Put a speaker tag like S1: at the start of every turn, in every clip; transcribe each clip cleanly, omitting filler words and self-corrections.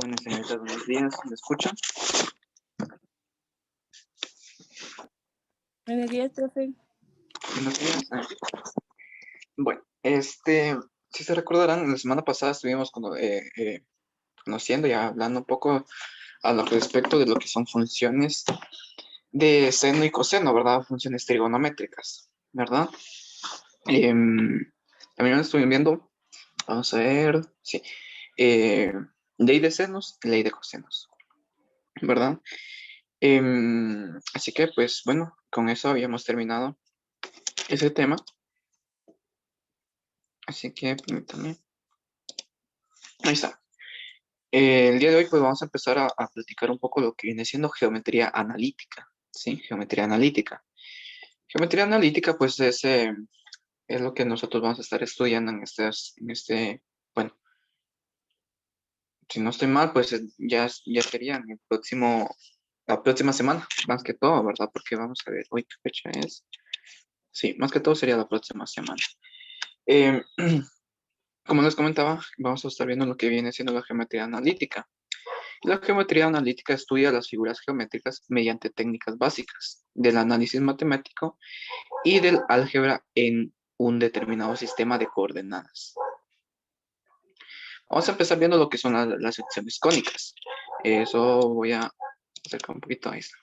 S1: Jóvenes señoritas, buenos días. ¿Me escuchan?
S2: Buenos días, profe.
S1: Buenos días. Bueno, si se recordarán, la semana pasada estuvimos conociendo y hablando un poco a lo respecto de lo que son funciones de seno y coseno, ¿verdad? Funciones trigonométricas, ¿verdad? También estuvimos viendo, vamos a ver, sí, eh, ley de senos y ley de cosenos, ¿verdad? Así que, pues, bueno, con eso habíamos terminado ese tema. Así que, permítame. Ahí está. El día de hoy, pues, vamos a empezar a platicar un poco lo que viene siendo geometría analítica, ¿sí? Geometría analítica. Geometría analítica, pues, es lo que nosotros vamos a estar estudiando bueno, si no estoy mal, pues, ya sería en la próxima semana, más que todo, ¿verdad? Porque vamos a ver, hoy qué fecha es. Sí, más que todo sería la próxima semana. Eh, Como les comentaba, vamos a estar viendo lo que viene siendo la geometría analítica. La geometría analítica estudia las figuras geométricas mediante técnicas básicas del análisis matemático y del álgebra en un determinado sistema de coordenadas. Vamos a empezar viendo lo que son las secciones cónicas. Eso voy a acercar un poquito a esto.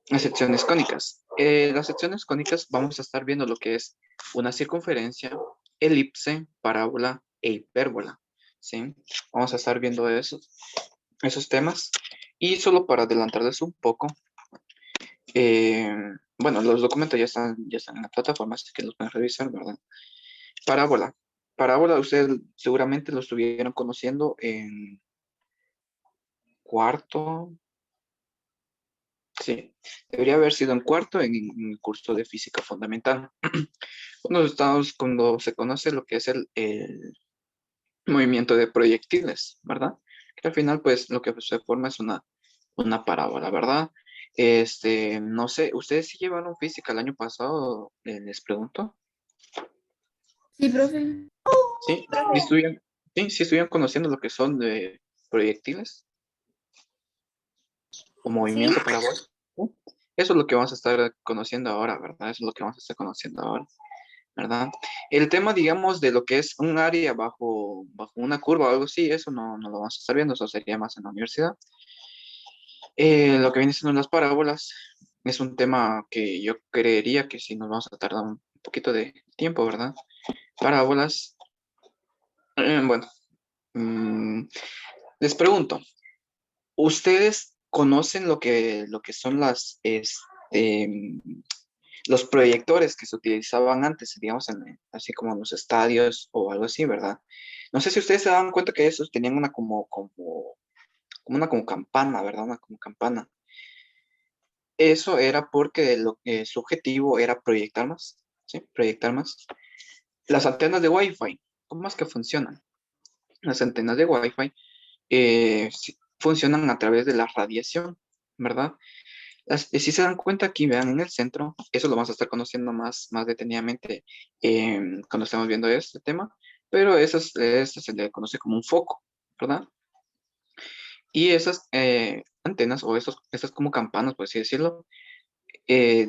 S1: Las secciones cónicas. Las secciones cónicas vamos a estar viendo lo que es una circunferencia, elipse, parábola e hipérbola. ¿Sí? Vamos a estar viendo esos temas. Y solo para adelantarles un poco, eh, bueno, los documentos ya están en la plataforma, así que los pueden revisar, ¿verdad? Parábola. Parábola, ustedes seguramente lo estuvieron conociendo en cuarto. Sí, debería haber sido en cuarto en el curso de física fundamental. Cuando se conoce lo que es el movimiento de proyectiles, ¿verdad? Que al final, pues, lo que se forma es una parábola, ¿verdad? No sé, ¿ustedes sí llevaron física el año pasado? Les pregunto.
S2: Sí, profe.
S1: ¿Sí? ¿Sí estuvieron conociendo lo que son de proyectiles o
S2: Sí.
S1: movimiento parabólico? ¿Sí? Eso es lo que vamos a estar conociendo ahora, ¿verdad? Eso es lo que vamos a estar conociendo ahora, ¿verdad? El tema, digamos, de lo que es un área bajo una curva o algo así, eso no lo vamos a estar viendo, eso sería más en la universidad. Lo que viene siendo las parábolas es un tema que yo creería que sí nos vamos a tardar un poquito de tiempo, ¿verdad? Parábolas, bueno, mm, les pregunto, ¿ustedes conocen lo que son los proyectores que se utilizaban antes, digamos, así como en los estadios o algo así, ¿verdad? No sé si ustedes se dan cuenta que esos tenían una como campana, ¿verdad? Una como campana. Eso era porque su objetivo era proyectar más, ¿sí? Proyectar más. Las antenas de Wi-Fi, ¿cómo es que funcionan? Las antenas de Wi-Fi sí, funcionan a través de la radiación, ¿verdad? Si se dan cuenta aquí, vean en el centro, eso lo vamos a estar conociendo más detenidamente cuando estemos viendo este tema, pero eso se le conoce como un foco, ¿verdad? Y esas antenas o esas como campanas, por así decirlo, eh,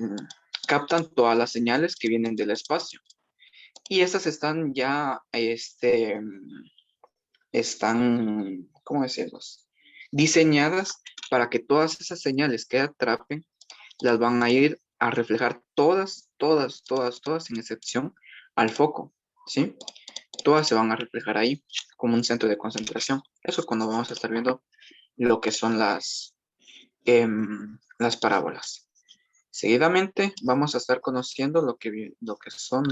S1: captan todas las señales que vienen del espacio. Y esas están ya, ¿cómo decirlos? Diseñadas para que todas esas señales que atrapen las van a ir a reflejar todas, todas, todas, todas, sin excepción, al foco, ¿sí? Todas se van a reflejar ahí como un centro de concentración. Eso es cuando vamos a estar viendo lo que son las parábolas. Seguidamente vamos a estar conociendo lo que son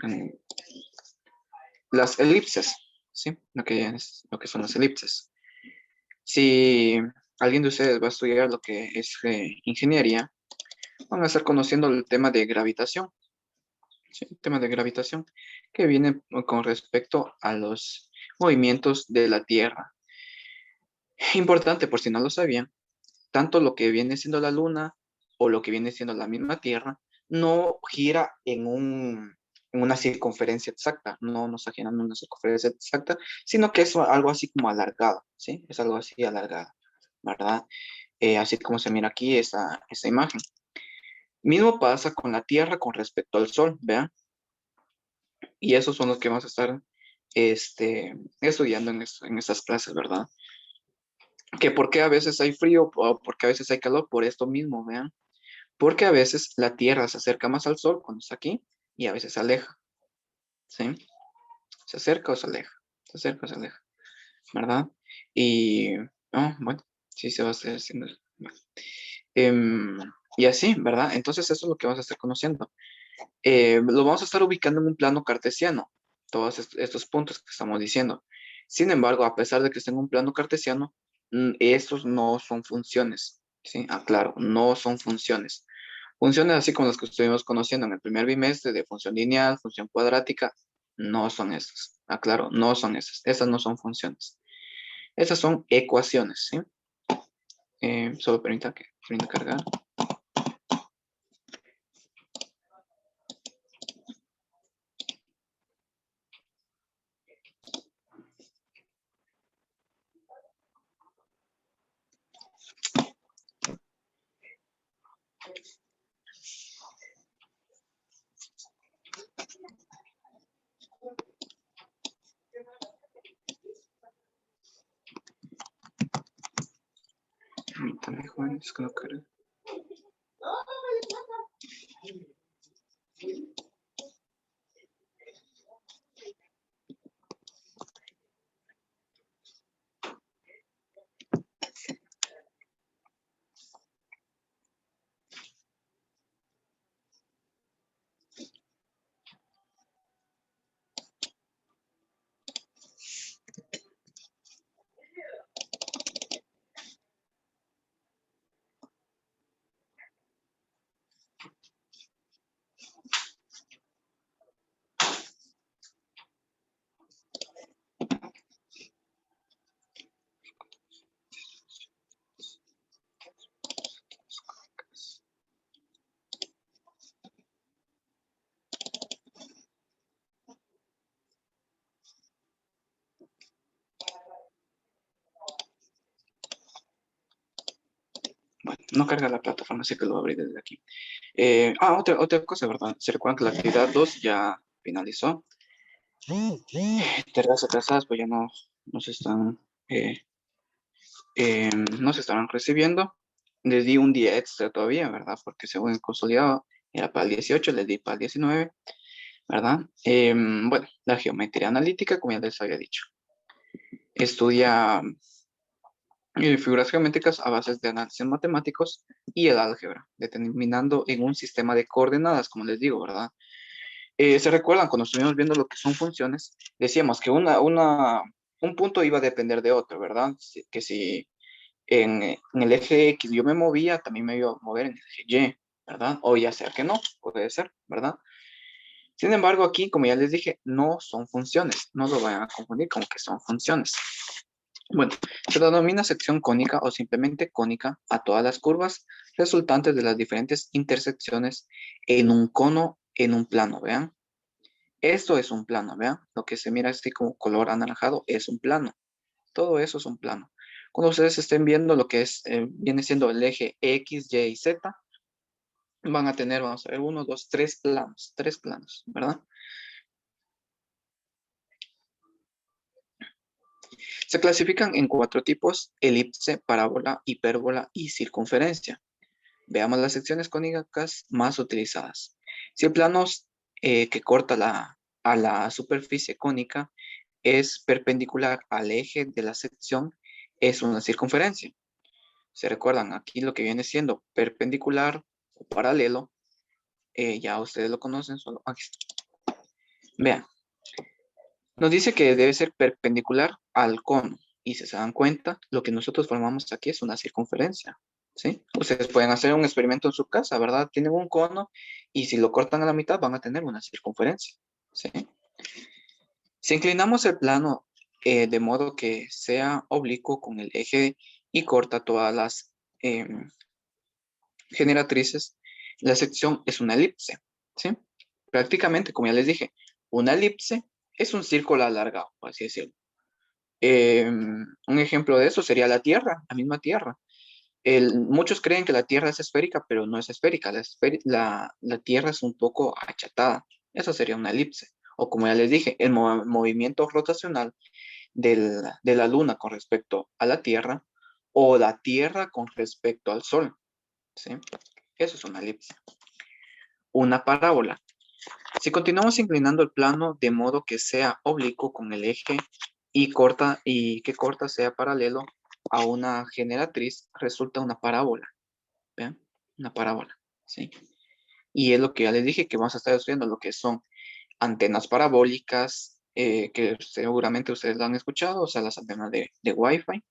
S1: eh, las elipses, ¿sí? Lo que son las elipses. Si alguien de ustedes va a estudiar lo que es ingeniería, van a estar conociendo el tema de gravitación, ¿sí? El tema de gravitación que viene con respecto a los movimientos de la Tierra. Importante, por si no lo sabían, tanto lo que viene siendo la Luna o lo que viene siendo la misma Tierra no gira en una circunferencia exacta, no nos está girando en una circunferencia exacta, sino que es algo así como alargado, ¿sí? Es algo así alargado, ¿verdad? Así como se mira aquí esa imagen. Mismo pasa con la Tierra con respecto al Sol, ¿vean? Y esos son los que vamos a estar estudiando en estas clases, ¿verdad? Que por qué a veces hay frío o por qué a veces hay calor, por esto mismo, vean. Porque a veces la Tierra se acerca más al Sol cuando está aquí y a veces se aleja, ¿sí? Se acerca o se aleja, se acerca o se aleja, ¿verdad? Y, oh, bueno, sí se va a hacer haciendo. Bueno. Em, y así, ¿verdad? Entonces eso es lo que vamos a estar conociendo. Lo vamos a estar ubicando en un plano cartesiano, todos estos puntos que estamos diciendo. Sin embargo, a pesar de que estén en un plano cartesiano, estos no son funciones, ¿sí? Aclaro, no son funciones. Funciones así como las que estuvimos conociendo en el primer bimestre de función lineal, función cuadrática, no son esas. Aclaro, no son esas. Esas no son funciones. Esas son ecuaciones, ¿sí? Solo permita cargar. Permítame, Juan, es que no carga. Bueno, no carga la plataforma, así que lo abrí desde aquí. Otra cosa, ¿verdad? Se recuerdan que la actividad 2 ya finalizó. Tareas atrasadas, pues ya no se están, no se estarán recibiendo. Les di un día extra todavía, ¿verdad? Porque según el consolidado era para el 18, les di para el 19, ¿verdad? Bueno, la geometría analítica, como ya les había dicho. Estudia figuras geométricas a bases de análisis matemáticos y el álgebra, determinando en un sistema de coordenadas, como les digo, ¿verdad? ¿Se recuerdan cuando estuvimos viendo lo que son funciones? Decíamos que un punto iba a depender de otro, ¿verdad? Que si en el eje X yo me movía, también me iba a mover en el eje Y, ¿verdad? O ya sea que no, puede ser, ¿verdad? Sin embargo, aquí, como ya les dije, no son funciones, no lo vayan a confundir como que son funciones. Bueno, se denomina sección cónica o simplemente cónica a todas las curvas resultantes de las diferentes intersecciones en un cono en un plano, ¿vean? Esto es un plano, ¿vean? Lo que se mira así como color anaranjado es un plano. Todo eso es un plano. Cuando ustedes estén viendo lo que viene siendo el eje X, Y y Z, van a tener, vamos a ver, uno, dos, tres planos, ¿verdad? Se clasifican en 4 tipos: elipse, parábola, hipérbola y circunferencia. Veamos las secciones cónicas más utilizadas. Si el plano que corta a la superficie cónica es perpendicular al eje de la sección, es una circunferencia. ¿Se recuerdan? Aquí lo que viene siendo perpendicular o paralelo, ya ustedes lo conocen, solo aquí está. Vean, nos dice que debe ser perpendicular al cono. Y si se dan cuenta, lo que nosotros formamos aquí es una circunferencia. ¿Sí? Ustedes pueden hacer un experimento en su casa, ¿verdad? Tienen un cono y si lo cortan a la mitad van a tener una circunferencia. ¿Sí? Si inclinamos el plano de modo que sea oblicuo con el eje y corta todas las generatrices, la sección es una elipse. ¿Sí? Prácticamente, como ya les dije, una elipse es un círculo alargado, por así decirlo. Un ejemplo de eso sería la Tierra, la misma Tierra. Muchos creen que la Tierra es esférica, pero no es esférica. La Tierra es un poco achatada. Eso sería una elipse. O como ya les dije, el movimiento rotacional de la Luna con respecto a la Tierra o la Tierra con respecto al Sol. ¿Sí? Eso es una elipse. Una parábola. Si continuamos inclinando el plano de modo que sea oblicuo con el eje y que corta sea paralelo a una generatriz, resulta una parábola. ¿Vean? Una parábola, ¿sí? Y es lo que ya les dije, que vamos a estar estudiando lo que son antenas parabólicas, que seguramente ustedes lo han escuchado, o sea, las antenas de Wi-Fi,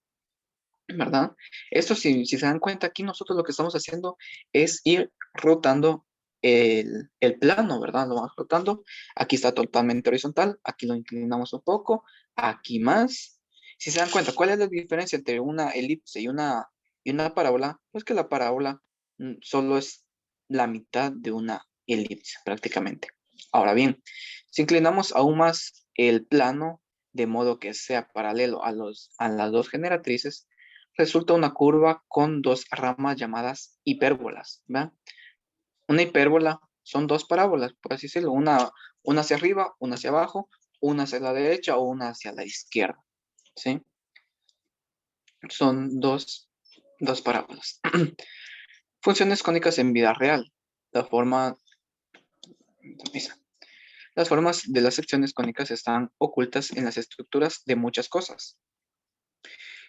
S1: ¿verdad? Esto, si se dan cuenta, aquí nosotros lo que estamos haciendo es ir rotando el plano, ¿verdad? Lo vamos rotando. Aquí está totalmente horizontal, aquí lo inclinamos un poco, aquí más. Si se dan cuenta, ¿cuál es la diferencia entre una elipse y una parábola? Pues que la parábola solo es la mitad de una elipse, prácticamente. Ahora bien, si inclinamos aún más el plano, de modo que sea paralelo a las dos generatrices, resulta una curva con dos ramas llamadas hipérbolas, ¿verdad? Una hipérbola son dos parábolas, por así decirlo, una hacia arriba, una hacia abajo, una hacia la derecha o una hacia la izquierda, ¿sí? Son dos parábolas. Funciones cónicas en vida real. La forma, las formas de las secciones cónicas están ocultas en las estructuras de muchas cosas.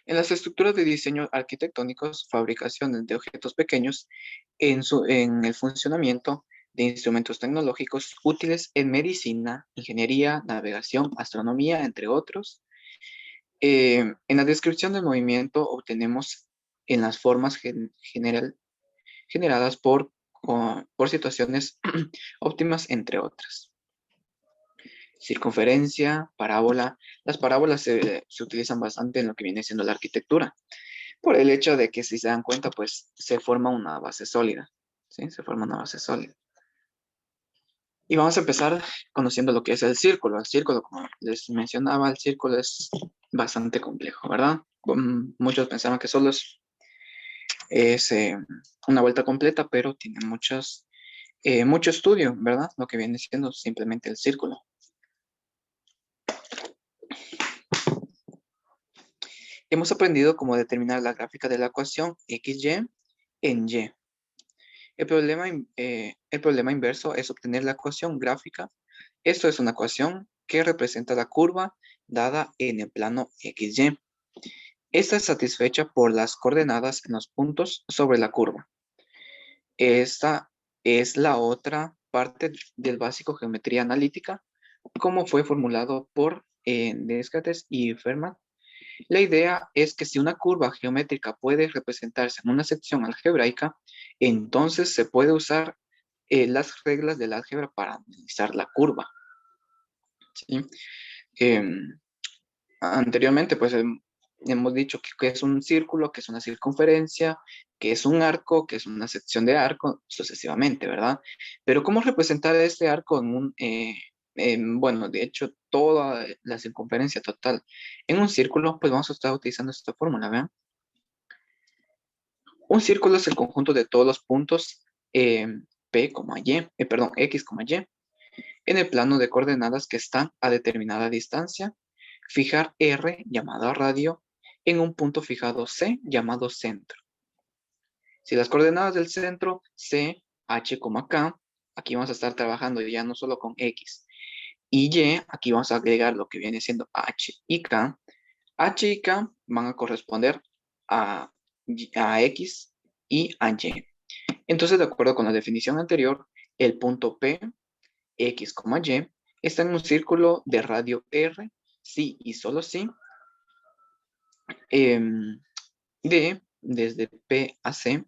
S1: En las estructuras de diseño arquitectónicos, fabricaciones de objetos pequeños, en el funcionamiento de instrumentos tecnológicos útiles en medicina, ingeniería, navegación, astronomía, entre otros. En la descripción del movimiento obtenemos en las formas generadas por situaciones óptimas, entre otras. Circunferencia, parábola. Las parábolas se utilizan bastante en lo que viene siendo la arquitectura, por el hecho de que si se dan cuenta, pues se forma una base sólida, ¿sí? Se forma una base sólida. Y vamos a empezar conociendo lo que es el círculo. El círculo, como les mencionaba, el círculo es bastante complejo, ¿verdad? Muchos pensaban que solo es una vuelta completa, pero tiene mucho estudio, ¿verdad? Lo que viene siendo simplemente el círculo. Hemos aprendido cómo determinar la gráfica de la ecuación XY en Y. El problema inverso es obtener la ecuación gráfica. Esto es una ecuación que representa la curva dada en el plano XY. Esta es satisfecha por las coordenadas en los puntos sobre la curva. Esta es la otra parte del básico geometría analítica, como fue formulado por Descartes y Fermat. La idea es que si una curva geométrica puede representarse en una sección algebraica, entonces se puede usar las reglas del álgebra para analizar la curva, ¿sí? Anteriormente, pues hemos dicho que es un círculo, que es una circunferencia, que es un arco, que es una sección de arco, sucesivamente, ¿verdad? Pero ¿cómo representar este arco bueno, de hecho, toda la circunferencia total en un círculo? Pues vamos a estar utilizando esta fórmula, ¿vean? Un círculo es el conjunto de todos los puntos X, Y, en el plano de coordenadas que están a determinada distancia. Fijar R, llamado radio, en un punto fijado C, llamado centro. Si las coordenadas del centro C, H, K, aquí vamos a estar trabajando ya no solo con X y Y, aquí vamos a agregar lo que viene siendo H y K. H y K van a corresponder a X y a Y. Entonces, de acuerdo con la definición anterior, el punto P, X, Y, está en un círculo de radio R, si y solo si, desde P a C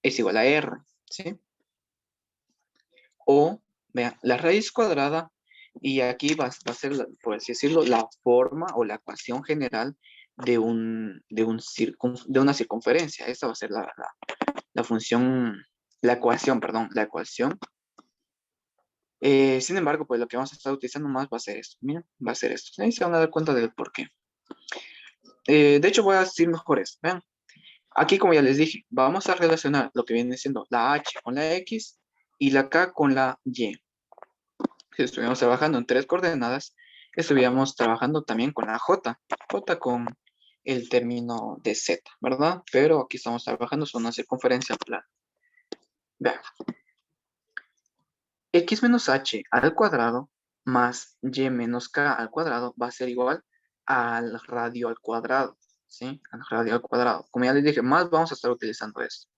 S1: es igual a R, ¿sí? O, vean, la raíz cuadrada, y aquí va a ser, por así decirlo, la forma o la ecuación general de una circunferencia. Esta va a ser la función perdón, la ecuación. Sin embargo, pues lo que vamos a estar utilizando más va a ser esto. Miren, va a ser esto. Ahí se van a dar cuenta del por qué. De hecho, voy a decir mejor esto. Vean, aquí como ya les dije, vamos a relacionar lo que viene siendo la H con la X y la K con la Y. Si estuviéramos trabajando en 3 coordenadas, estuviéramos trabajando también con la J. J con el término de Z, ¿verdad? Pero aquí estamos trabajando con una circunferencia plana. Vean. X menos H al cuadrado más Y menos K al cuadrado va a ser igual al radio al cuadrado, ¿sí? Al radio al cuadrado. Como ya les dije, más vamos a estar utilizando esto.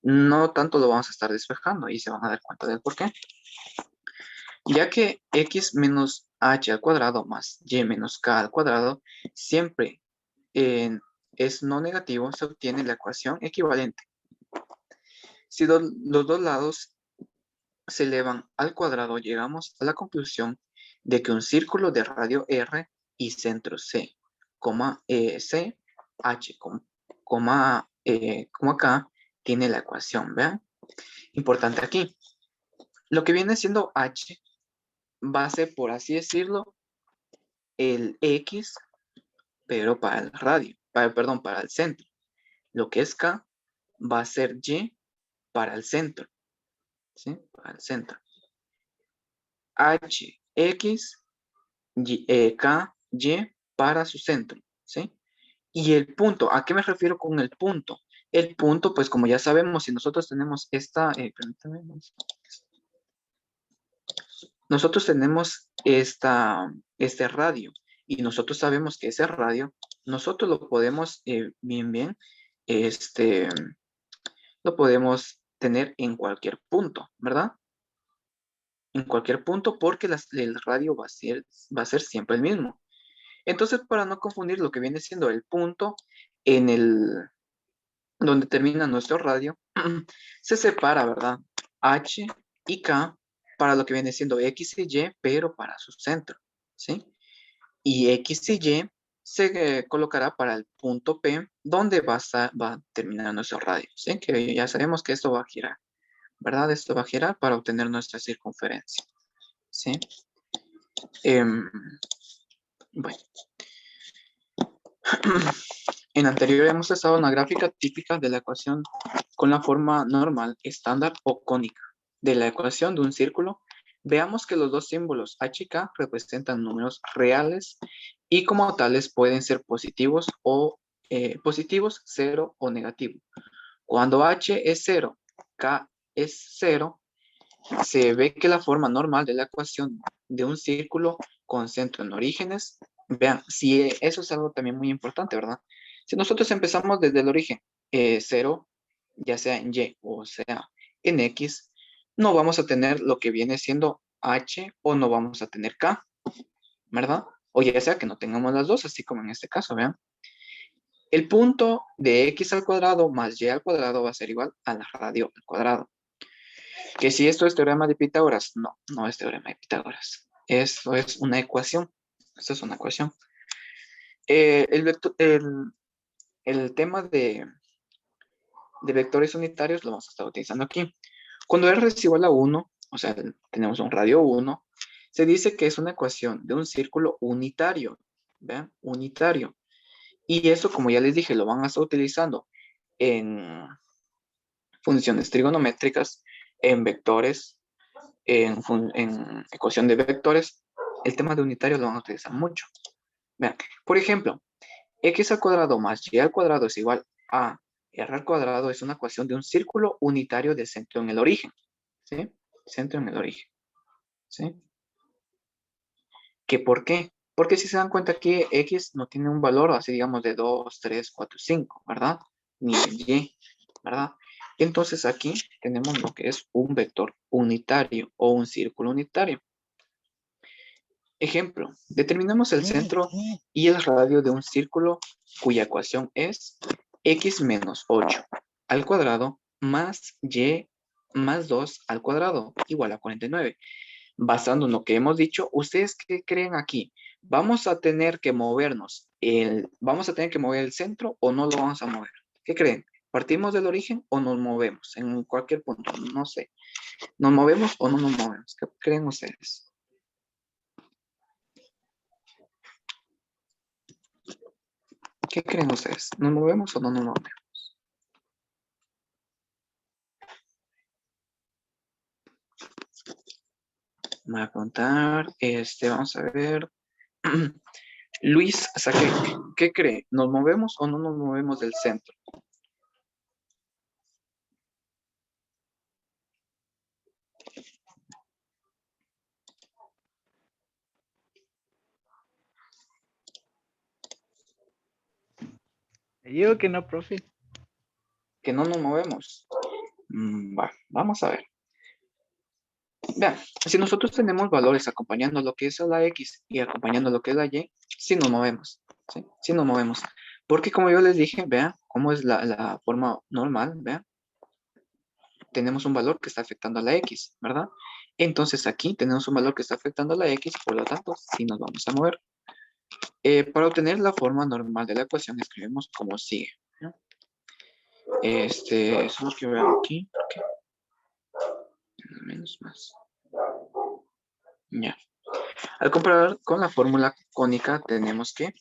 S1: No tanto lo vamos a estar despejando y se van a dar cuenta del por qué. Ya que X menos H al cuadrado más Y menos K al cuadrado siempre es no negativo, se obtiene la ecuación equivalente. Si los dos lados se elevan al cuadrado, llegamos a la conclusión de que un círculo de radio R y centro C, C, H, coma K, tiene la ecuación, ¿vean? Importante aquí. Lo que viene siendo H va a ser, por así decirlo, el X, pero para el radio, perdón, para el centro. Lo que es K va a ser Y para el centro, ¿sí? Para el centro. H, X, K, Y para su centro, ¿sí? Y el punto, ¿a qué me refiero con el punto? El punto, pues como ya sabemos, si nosotros tenemos nosotros tenemos este radio y nosotros sabemos que ese radio, nosotros lo podemos este, lo podemos tener en cualquier punto, ¿verdad? En cualquier punto porque el radio va a ser siempre el mismo. Entonces, para no confundir lo que viene siendo el punto en donde termina nuestro radio, se separa, ¿verdad? H y K para lo que viene siendo X y Y, pero para su centro, ¿sí? Y X y Y se colocará para el punto P, donde va a terminar nuestro radio, ¿sí? Que ya sabemos que esto va a girar, ¿verdad? Esto va a girar para obtener nuestra circunferencia, ¿sí? Bueno. En anterior hemos trazado una gráfica típica de la ecuación con la forma normal, estándar o cónica de la ecuación de un círculo. Veamos que los dos símbolos H y K representan números reales y como tales pueden ser positivos o positivos, 0 o negativo. Cuando H es 0, K es 0, se ve que la forma normal de la ecuación de un círculo con centro en orígenes, vean, si eso es algo también muy importante, ¿verdad? Si nosotros empezamos desde el origen 0, ya sea en Y o sea en X, no vamos a tener lo que viene siendo H o no vamos a tener K, ¿verdad? O ya sea que no tengamos las dos, así como en este caso, vean. El punto de X al cuadrado más Y al cuadrado va a ser igual a la radio al cuadrado. Que si esto es teorema de Pitágoras, no, no es teorema de Pitágoras. Eso es una ecuación. Esto es una ecuación. El tema de vectores unitarios lo vamos a estar utilizando aquí. Cuando R es igual a 1, o sea, tenemos un radio 1, se dice que es una ecuación de un círculo unitario. ¿Vean? Unitario. Y eso, como ya les dije, lo van a estar utilizando en funciones trigonométricas, en vectores, en ecuación de vectores, el tema de unitario lo van a utilizar mucho. Vean, por ejemplo, x al cuadrado más y al cuadrado es igual a r al cuadrado es una ecuación de un círculo unitario de centro en el origen. ¿Sí? Centro en el origen. ¿Sí? ¿Qué por qué? Porque si se dan cuenta que x no tiene un valor así, digamos, de 2, 3, 4, 5, ¿verdad? Ni y, ¿verdad? Entonces aquí tenemos lo que es un vector unitario o un círculo unitario. Ejemplo, determinamos el centro y el radio de un círculo cuya ecuación es x menos 8 al cuadrado más y más 2 al cuadrado igual a 49. Basando en lo que hemos dicho, ¿ustedes qué creen aquí? ¿Vamos a tener que movernos vamos a tener que mover el centro o no lo vamos a mover? ¿Qué creen? ¿Partimos del origen o nos movemos? En cualquier punto, no sé. ¿Nos movemos o no nos movemos? ¿Qué creen ustedes? ¿Qué creen ustedes? ¿Nos movemos o no nos movemos? Voy a contar. Vamos a ver. Luis, ¿qué cree? ¿Nos movemos o no nos movemos del centro?
S3: Digo que no, profe.
S1: Que no nos movemos. Vamos a ver. Vean, si nosotros tenemos valores acompañando lo que es la X y acompañando lo que es la Y, sí nos movemos. Sí, sí nos movemos. Porque como yo les dije, vean cómo es la forma normal, vean. Tenemos un valor que está afectando a la X, ¿verdad? Entonces aquí tenemos un valor que está afectando a la X, por lo tanto, sí nos vamos a mover. Para obtener la forma normal de la ecuación, escribimos como sigue, ¿no? Eso es lo que veo aquí. Ok. Menos más. Ya. Al comparar con la fórmula cónica, tenemos que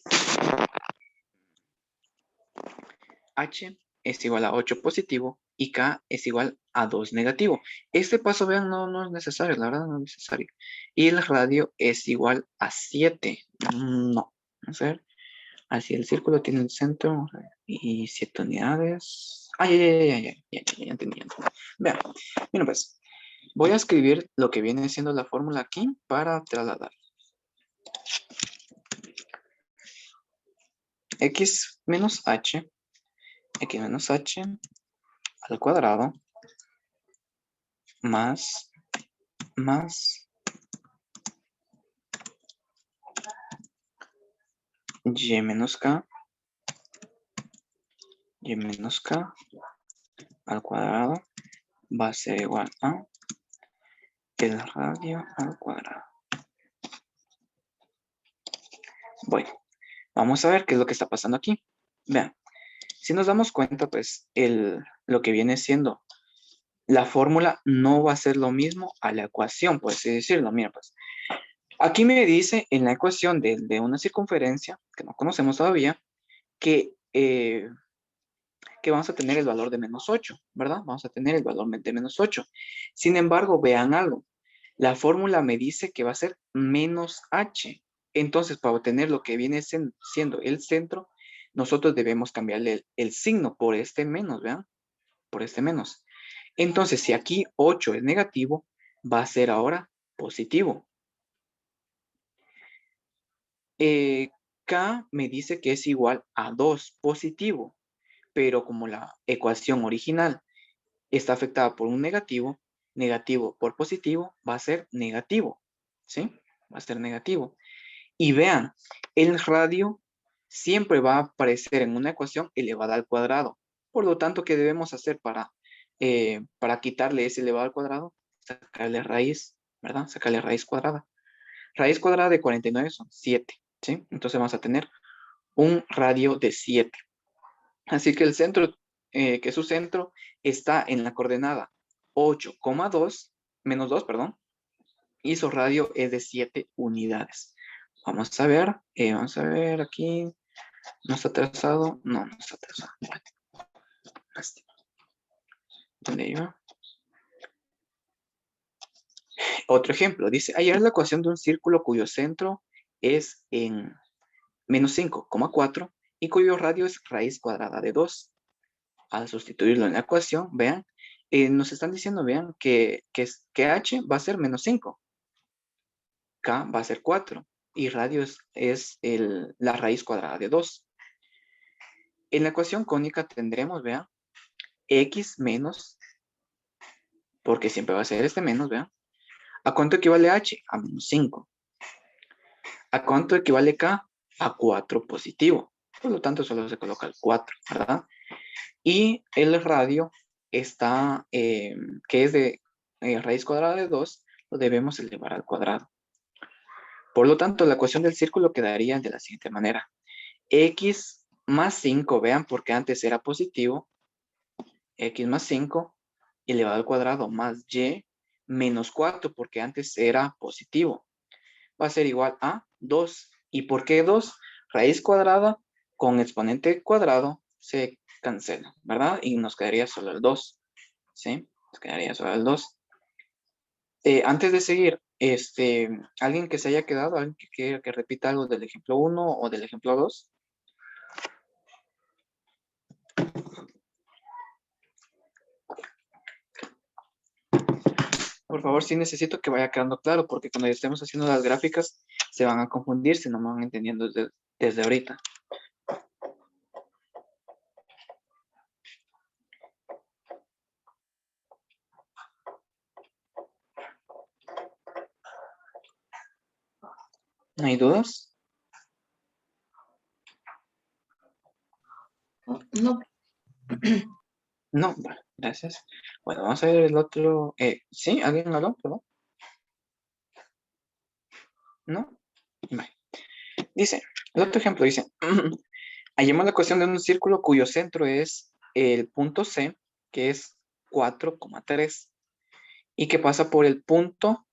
S1: H es igual a 8 positivo y K es igual a 2 negativo. Este paso, vean, no es necesario, la verdad no es necesario. Y el radio es igual a 7. No. Vamos a ver. Así el círculo tiene el centro y 7 unidades. Ya entendí. Vean, mira pues, voy a escribir lo que viene siendo la fórmula aquí para trasladar. X menos H al cuadrado más y menos k al cuadrado va a ser igual a el radio al cuadrado. Bueno, vamos a ver qué es lo que está pasando aquí. Vean, si nos damos cuenta, pues lo que viene siendo la fórmula no va a ser lo mismo a la ecuación, por así decirlo. Mira, pues aquí me dice en la ecuación de una circunferencia, que no conocemos todavía, que vamos a tener el valor de menos 8, ¿verdad? Vamos a tener el valor de menos 8. Sin embargo, vean algo. La fórmula me dice que va a ser menos h. Entonces, para obtener lo que viene siendo el centro, nosotros debemos cambiarle el signo por este menos, ¿vean? Por este menos. Entonces, si aquí 8 es negativo, va a ser ahora positivo. K me dice que es igual a 2 positivo, pero como la ecuación original está afectada por un negativo, negativo por positivo va a ser negativo, ¿sí? Va a ser negativo. Y vean, el radio siempre va a aparecer en una ecuación elevada al cuadrado. Por lo tanto, ¿qué debemos hacer para quitarle ese elevado al cuadrado? Sacarle raíz, ¿verdad? Sacarle raíz cuadrada. Raíz cuadrada de 49 son 7, ¿sí? Entonces vamos a tener un radio de 7. Así que el centro, que su centro está en la coordenada 8,2, menos 2, perdón, y su radio es de 7 unidades. Vamos a ver aquí. ¿No está atrasado? No está atrasado. Bueno, lástima. ¿Dónde iba? Otro ejemplo, dice, hallar la ecuación de un círculo cuyo centro es en menos 5,4 y cuyo radio es raíz cuadrada de 2. Al sustituirlo en la ecuación, vean, nos están diciendo, vean, que h va a ser menos 5, k va a ser 4 y radio es la raíz cuadrada de 2. En la ecuación cónica tendremos, vean, x menos, porque siempre va a ser este menos, vean. ¿A cuánto equivale h? A menos 5. ¿A cuánto equivale k? A 4 positivo. Por lo tanto, solo se coloca el 4, ¿verdad? Y el radio está, que es de raíz cuadrada de 2, lo debemos elevar al cuadrado. Por lo tanto, la ecuación del círculo quedaría de la siguiente manera. X más 5, vean, porque antes era positivo, x más 5 elevado al cuadrado más y menos 4, porque antes era positivo. Va a ser igual a 2. ¿Y por qué 2? Raíz cuadrada con exponente cuadrado se cancela, ¿verdad? Y nos quedaría solo el 2, ¿sí? Nos quedaría solo el 2. Antes de seguir, ¿alguien que se haya quedado? ¿Alguien que quiera que repita algo del ejemplo 1 o del ejemplo 2? Por favor, sí necesito que vaya quedando claro, porque cuando estemos haciendo las gráficas se van a confundir si no me van entendiendo desde ahorita. ¿No hay dudas?
S2: No.
S1: No, bueno, gracias. Bueno, vamos a ver el otro. ¿Sí? ¿Alguien habló? ¿Perdón? ¿No? Vale. Dice, el otro ejemplo dice, hallemos la ecuación de un círculo cuyo centro es el punto C, que es 4,3, y que pasa por el punto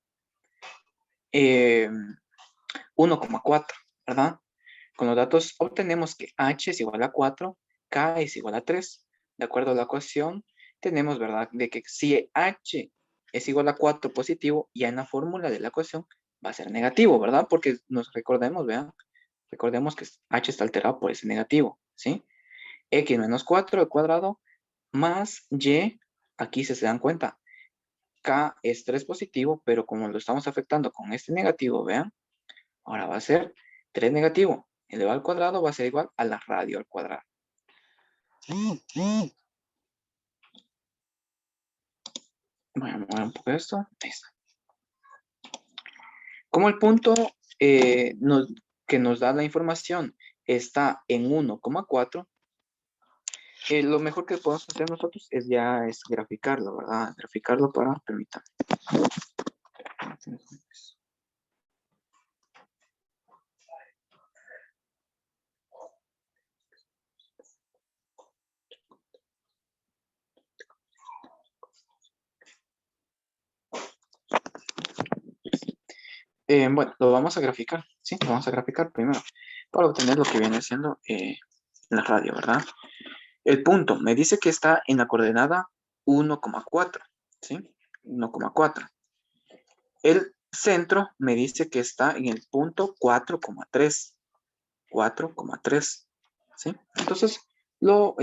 S1: 1,4, ¿verdad? Con los datos obtenemos que h es igual a 4, k es igual a 3. De acuerdo a la ecuación, tenemos, ¿verdad?, de que si h es igual a 4 positivo, ya en la fórmula de la ecuación va a ser negativo, ¿verdad? Porque nos recordemos, vean, recordemos que h está alterado por ese negativo, ¿sí? X menos 4 al cuadrado más y, aquí se dan cuenta, k es 3 positivo, pero como lo estamos afectando con este negativo, vean, ahora va a ser 3 negativo elevado al cuadrado va a ser igual a la radio al cuadrado. Voy a mover un poco esto. Ahí está. Como el punto que nos da la información está en 1,4, lo mejor que podemos hacer nosotros es graficarlo, ¿verdad? Graficarlo para, permítanme. Bueno, lo vamos a graficar, ¿sí? Lo vamos a graficar primero para obtener lo que viene siendo la radio, ¿verdad? El punto me dice que está en la coordenada 1,4, ¿sí? 1,4. El centro me dice que está en el punto 4,3. 4,3, ¿sí? Entonces lo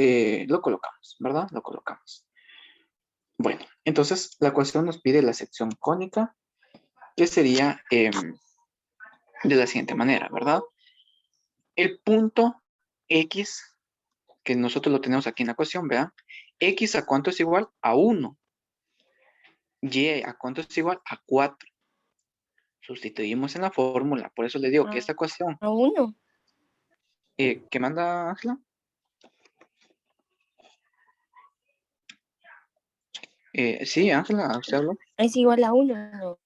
S1: colocamos, ¿verdad? Lo colocamos. Bueno, entonces la ecuación nos pide la sección cónica, que sería de la siguiente manera, ¿verdad? El punto X, que nosotros lo tenemos aquí en la ecuación, vean, X a cuánto es igual a 1, Y a cuánto es igual a 4. Sustituimos en la fórmula, por eso le digo que esta ecuación,
S2: A uno.
S1: ¿qué manda Ángela? Sí, Ángela, ¿usted habló?
S2: Es igual a uno, ¿no?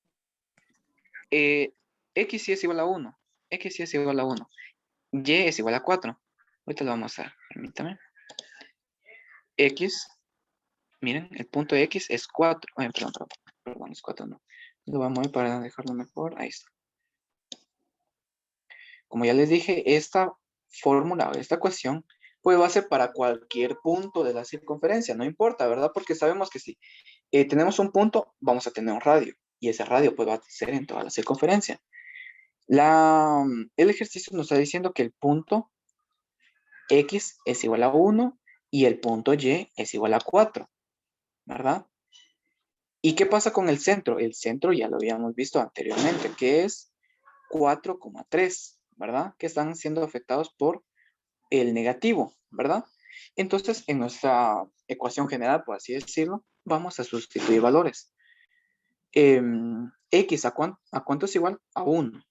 S1: X sí es igual a 1. X sí es igual a 1. Y es igual a 4. Ahorita lo vamos a hacer. Permítame. X, miren, el punto X es 4. Ay, perdón, es 4 no. Lo vamos a mover para dejarlo mejor. Ahí está. Como ya les dije, esta fórmula o esta ecuación pues va a ser para cualquier punto de la circunferencia. No importa, ¿verdad? Porque sabemos que si tenemos un punto, vamos a tener un radio. Y ese radio pues va a ser en toda la circunferencia. El ejercicio nos está diciendo que el punto X es igual a 1 y el punto Y es igual a 4, ¿verdad? ¿Y qué pasa con el centro? El centro ya lo habíamos visto anteriormente, que es 4,3, ¿verdad? Que están siendo afectados por el negativo, ¿verdad? Entonces, en nuestra ecuación general, por así decirlo, vamos a sustituir valores. X a cuánto es igual? A 1.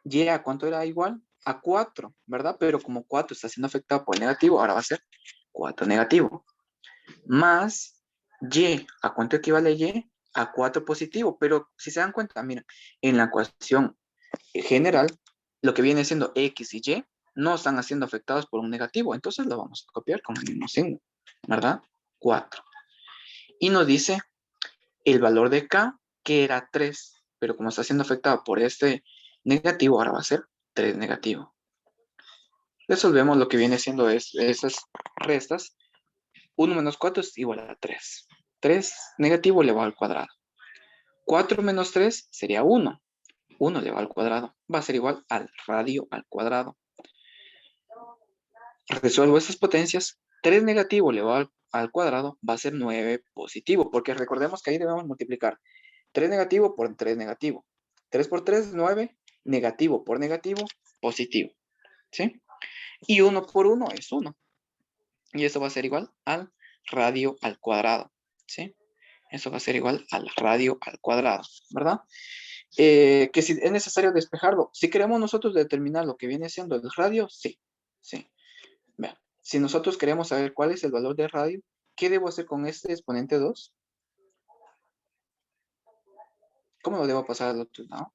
S1: Y a cuánto era igual? A 4, ¿verdad? Pero como 4 está siendo afectado por el negativo, ahora va a ser 4 negativo. Más Y, ¿a cuánto equivale Y? A 4 positivo. Pero si se dan cuenta, miren, en la ecuación general, lo que viene siendo X y Y no están siendo afectados por un negativo. Entonces lo vamos a copiar con el mismo signo, ¿verdad? 4. Y nos dice el valor de K, que era 3, pero como está siendo afectado por este negativo, ahora va a ser 3 negativo. Resolvemos lo que viene siendo esas restas. 1 menos 4 es igual a 3. 3 negativo elevado al cuadrado. 4 menos 3 sería 1. 1 elevado al cuadrado. Va a ser igual al radio al cuadrado. Resuelvo estas potencias. 3 negativo elevado al cuadrado va a ser 9 positivo, porque recordemos que ahí debemos multiplicar 3 negativo por 3 negativo. 3 por 3, 9. Negativo por negativo, positivo. ¿Sí? Y 1 por 1 es 1. Y eso va a ser igual al radio al cuadrado. ¿Sí? Eso va a ser igual al radio al cuadrado, ¿verdad? Que si es necesario despejarlo. Si queremos nosotros determinar lo que viene siendo el radio, sí. Sí. Vean, si nosotros queremos saber cuál es el valor de radio, ¿qué debo hacer con este exponente 2? ¿Cómo lo debo pasar al otro lado?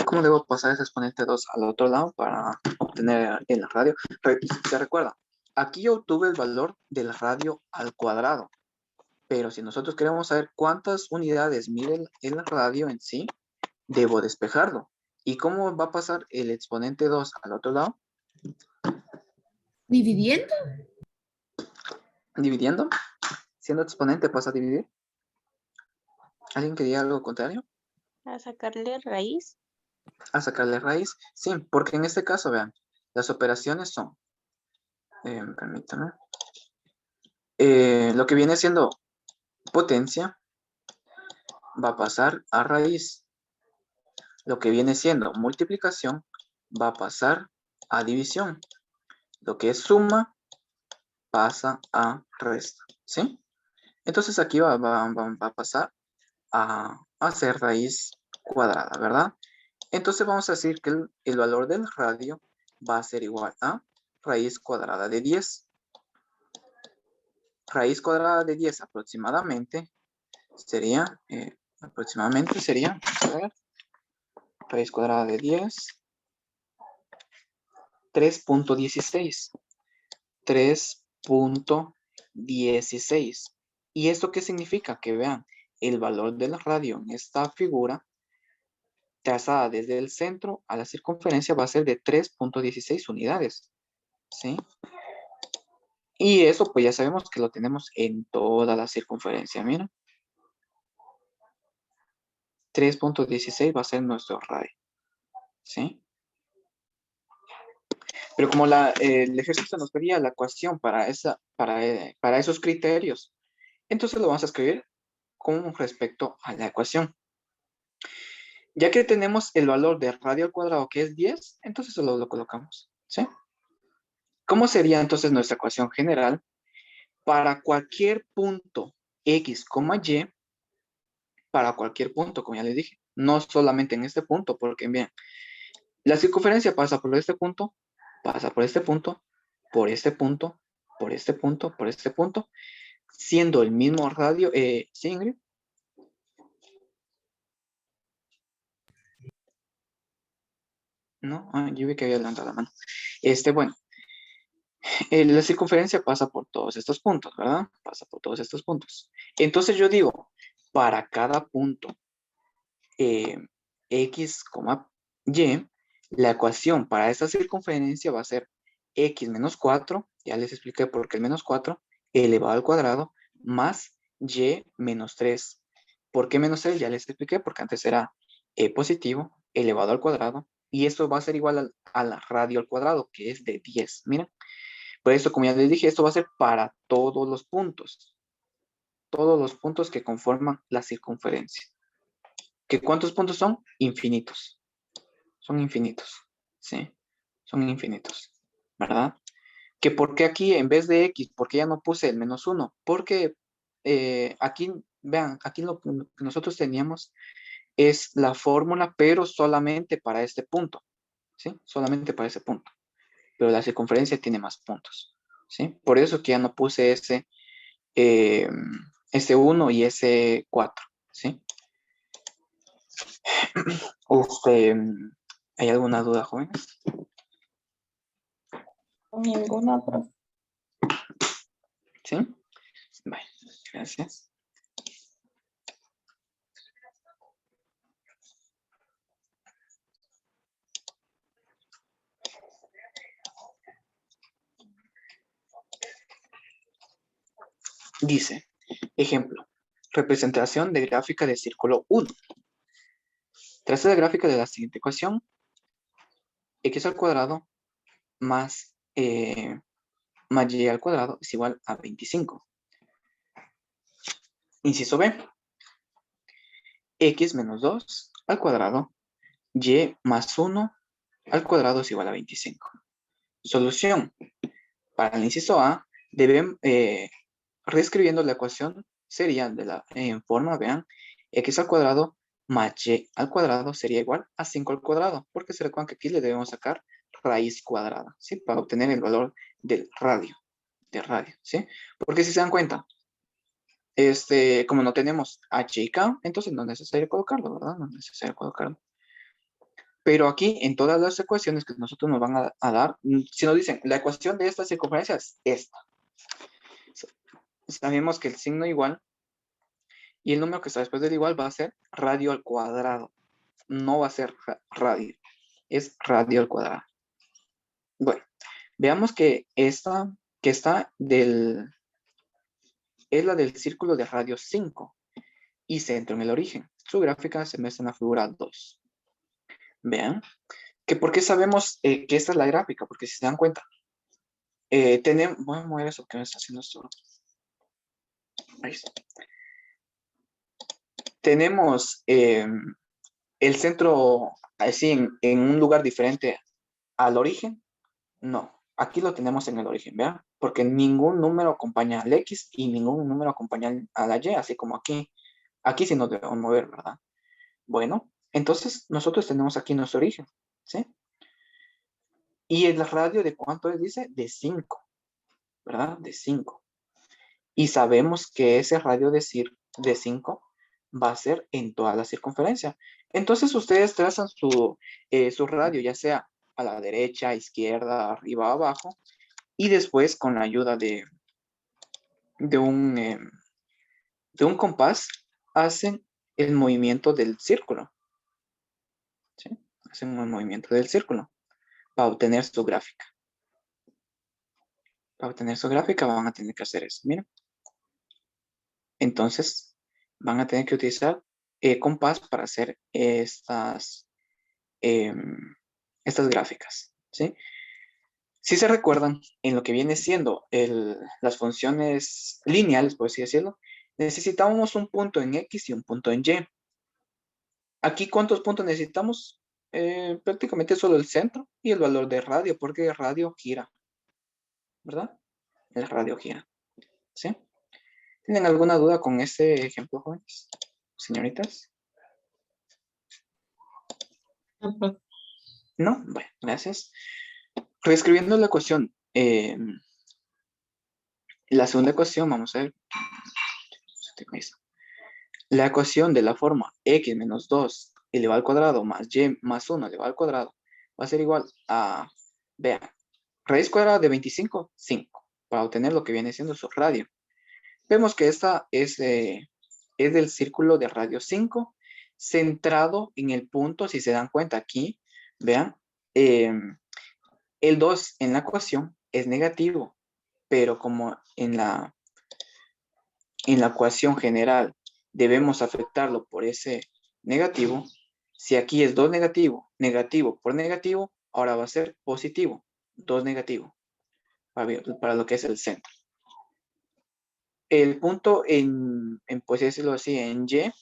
S1: ¿Cómo debo pasar ese exponente 2 al otro lado para obtener el radio? ¿Se recuerda? Aquí yo obtuve el valor del radio al cuadrado. Pero si nosotros queremos saber cuántas unidades mide el radio en sí, debo despejarlo. ¿Y cómo va a pasar el exponente 2 al otro lado?
S2: ¿Dividiendo?
S1: Dividiendo. Siendo exponente pasa a dividir. ¿Alguien que diga algo contrario?
S3: A sacarle raíz.
S1: A sacarle raíz. Sí, porque en este caso, vean, las operaciones son, permítanme, lo que viene siendo potencia va a pasar a raíz. Lo que viene siendo multiplicación va a pasar a división. Lo que es suma pasa a resta, ¿sí? Entonces aquí va a pasar a ser raíz cuadrada, ¿verdad? Entonces vamos a decir que el valor del radio va a ser igual a raíz cuadrada de 10. Raíz cuadrada de 10 aproximadamente sería, a ver, raíz cuadrada de 10, 3.16. 3.16. ¿Y esto qué significa? Que vean, el valor del radio en esta figura trazada desde el centro a la circunferencia va a ser de 3.16 unidades. ¿Sí? Y eso pues ya sabemos que lo tenemos en toda la circunferencia. Mira. 3.16 va a ser nuestro radio. ¿Sí? Pero como el ejercicio nos pedía la ecuación para esos criterios, entonces lo vamos a escribir con respecto a la ecuación. Ya que tenemos el valor de radio al cuadrado que es 10, entonces solo lo colocamos. ¿Sí? ¿Cómo sería entonces nuestra ecuación general? Para cualquier punto x, y, para cualquier punto, como ya les dije, no solamente en este punto, porque bien, la circunferencia pasa por este punto, pasa por este punto, por este punto, por este punto, por este punto, siendo el mismo radio, ¿sí, Ingrid? No, yo vi que había levantado la mano. Bueno, la circunferencia pasa por todos estos puntos, ¿verdad? Pasa por todos estos puntos. Entonces yo digo, para cada punto x, y, la ecuación para esta circunferencia va a ser x menos 4, ya les expliqué por qué el menos 4, elevado al cuadrado, más y menos 3. ¿Por qué menos 3? Ya les expliqué, porque antes era positivo, elevado al cuadrado, y esto va a ser igual al radio al cuadrado, que es de 10. Miren, por eso, como ya les dije, esto va a ser para todos los puntos que conforman la circunferencia. ¿Que cuántos puntos son? Infinitos. Son infinitos, ¿sí? Son infinitos, ¿verdad? Que por qué aquí en vez de x, ¿por qué ya no puse el menos 1? Porque aquí, vean, aquí lo que nosotros teníamos es la fórmula, pero solamente para este punto, ¿sí? Solamente para ese punto. Pero la circunferencia tiene más puntos, ¿sí? Por eso que ya no puse ese 1 y ese 4, ¿sí? ¿Hay alguna duda, jóvenes?
S3: Ninguna, profe.
S1: ¿Sí? Bueno, gracias. Dice, ejemplo, representación de gráfica de círculo 1. Traza la gráfica de la siguiente ecuación, x al cuadrado más, más y al cuadrado es igual a 25. Inciso B, x menos 2 al cuadrado, y más 1 al cuadrado es igual a 25. Solución. Para el inciso A, deben, reescribiendo la ecuación, sería de la en forma, vean, x al cuadrado más y al cuadrado sería igual a 5 al cuadrado, porque se recuerdan que aquí le debemos sacar raíz cuadrada, ¿sí? Para obtener el valor del radio, ¿sí? Porque si se dan cuenta, como no tenemos h y k, entonces no es necesario colocarlo, ¿verdad? No es necesario colocarlo. Pero aquí, en todas las ecuaciones que nosotros nos van a dar, si nos dicen, la ecuación de esta circunferencia es esta. Sabemos que el signo igual y el número que está después del igual va a ser radio al cuadrado. No va a ser radio. Es radio al cuadrado. Bueno, veamos que esta que está es la del círculo de radio 5 y centro en el origen. Su gráfica se muestra en la figura 2. Vean, que ¿por qué sabemos que esta es la gráfica? Porque si se dan cuenta, tenemos, voy a mover eso que me está haciendo esto. Ahí está. Tenemos el centro así en un lugar diferente al origen. No, aquí lo tenemos en el origen, ¿vean? Porque ningún número acompaña al X y ningún número acompaña a la Y, así como aquí. Aquí sí nos debemos mover, ¿verdad? Bueno, entonces nosotros tenemos aquí nuestro origen, ¿sí? Y el radio de cuánto es, dice, de 5, ¿verdad? De 5. Y sabemos que ese radio de 5 va a ser en toda la circunferencia. Entonces ustedes trazan su radio, ya sea a la derecha, izquierda, arriba, abajo, y después con la ayuda de un compás hacen el movimiento del círculo. ¿Sí? Hacen un movimiento del círculo para obtener su gráfica. Para obtener su gráfica van a tener que hacer eso. Miren. Entonces van a tener que utilizar compás para hacer estas gráficas. ¿Sí? Si se recuerdan, en lo que viene siendo las funciones lineales, por así decirlo, necesitábamos un punto en X y un punto en Y. Aquí, ¿cuántos puntos necesitamos? Prácticamente solo el centro y el valor de radio, porque el radio gira, ¿verdad? El radio gira, ¿sí? ¿Tienen alguna duda con este ejemplo, jóvenes? Señoritas. ¿No? Bueno, gracias. Reescribiendo la ecuación, la segunda ecuación, vamos a ver. La ecuación de la forma x menos 2 elevado al cuadrado más y más 1 elevado al cuadrado va a ser igual a, vean, raíz cuadrada de 25, 5, para obtener lo que viene siendo su radio. Vemos que esta es del círculo de radio 5, centrado en el punto, si se dan cuenta aquí, vean, el 2 en la ecuación es negativo, pero como en la ecuación general debemos afectarlo por ese negativo, si aquí es 2 negativo, negativo por negativo, ahora va a ser positivo, 2 negativo, para lo que es el centro. El punto pues decirlo así, en Y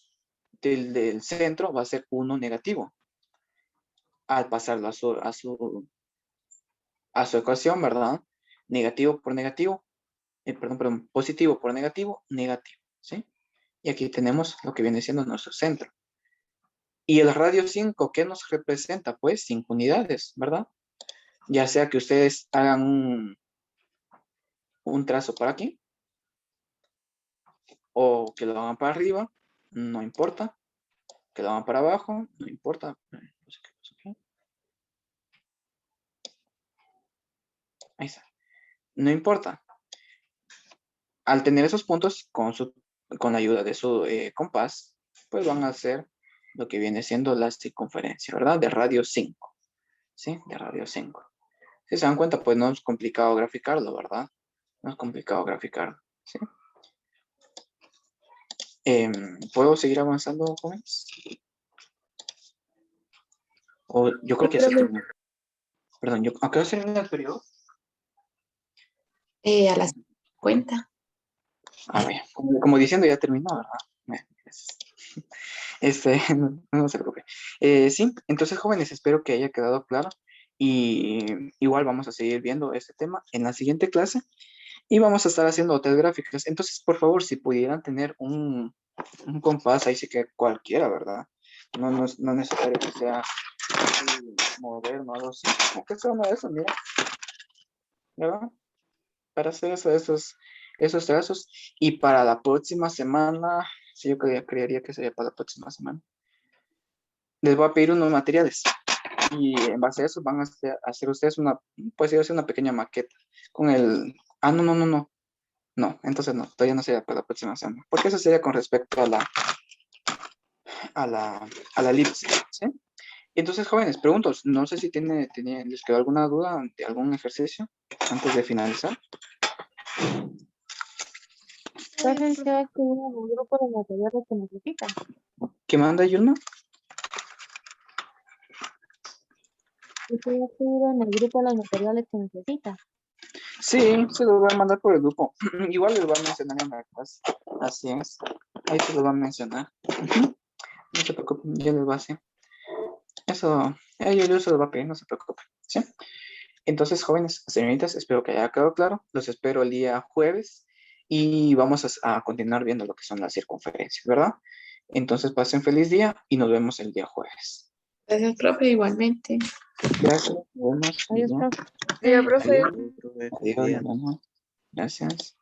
S1: del centro va a ser 1 negativo. Al pasarlo a su ecuación, ¿verdad? Negativo por negativo, perdón, positivo por negativo, negativo, ¿sí? Y aquí tenemos lo que viene siendo nuestro centro. Y el radio 5, ¿qué nos representa? Pues 5 unidades, ¿verdad? Ya sea que ustedes hagan un trazo por aquí, o que lo hagan para arriba, no importa. Que lo hagan para abajo, no importa. No sé qué pasó aquí. Ahí está. No importa. Al tener esos puntos con la ayuda de su compás, pues van a hacer lo que viene siendo la circunferencia, ¿verdad? De radio 5, ¿sí? De radio 5. Si se dan cuenta, pues no es complicado graficarlo, ¿verdad? No es complicado graficarlo, ¿sí? ¿Puedo seguir avanzando, jóvenes? O yo creo
S2: Sí,
S1: que ya se
S2: profe.
S1: terminó. Perdón, ¿a qué hora se termina el periodo?
S4: A las 50.
S1: A ver, como diciendo ya terminó, ¿verdad? Gracias. No se preocupe. Sí, entonces jóvenes, espero que haya quedado claro y igual vamos a seguir viendo este tema en la siguiente clase y vamos a estar haciendo otras gráficas. Entonces, por favor, si pudieran tener un compás, ahí sí que cualquiera, ¿verdad? No es necesario que sea así moderno, algo así, como que sea uno de esos, mira, ¿verdad? Para hacer esos trazos y para la próxima semana, sí, yo creería que sería para la próxima semana. Les voy a pedir unos materiales y en base a eso van a hacer ustedes pues hacer una pequeña maqueta con el, no, entonces no, todavía no sería para la próxima semana, porque eso sería con respecto a la elipse, ¿sí? Entonces, jóvenes, pregunto, no sé si les quedó alguna duda de algún ejercicio antes de finalizar.
S3: Profe, ¿se va a escribir en el grupo de materiales que necesita?
S1: ¿Qué manda, Yulma?
S3: ¿Se va a escribir en el grupo los materiales que necesita?
S1: Sí, se los voy a mandar por el grupo. Igual les voy a mencionar en la clase. Así es. Ahí se los voy a mencionar. Ujú. No se preocupen, yo les voy a hacer. Eso, yo se los voy a pedir, no se preocupen. ¿Sí? Entonces, jóvenes, señoritas, espero que haya quedado claro. Los espero el día jueves y vamos a continuar viendo lo que son las circunferencias, ¿verdad? Entonces, pasen feliz día y nos vemos el día jueves.
S4: Gracias, profe, igualmente.
S1: Gracias, nos vemos.
S3: Adiós, profe.
S2: Diga, profe.
S1: Adiós, nos vemos. Gracias.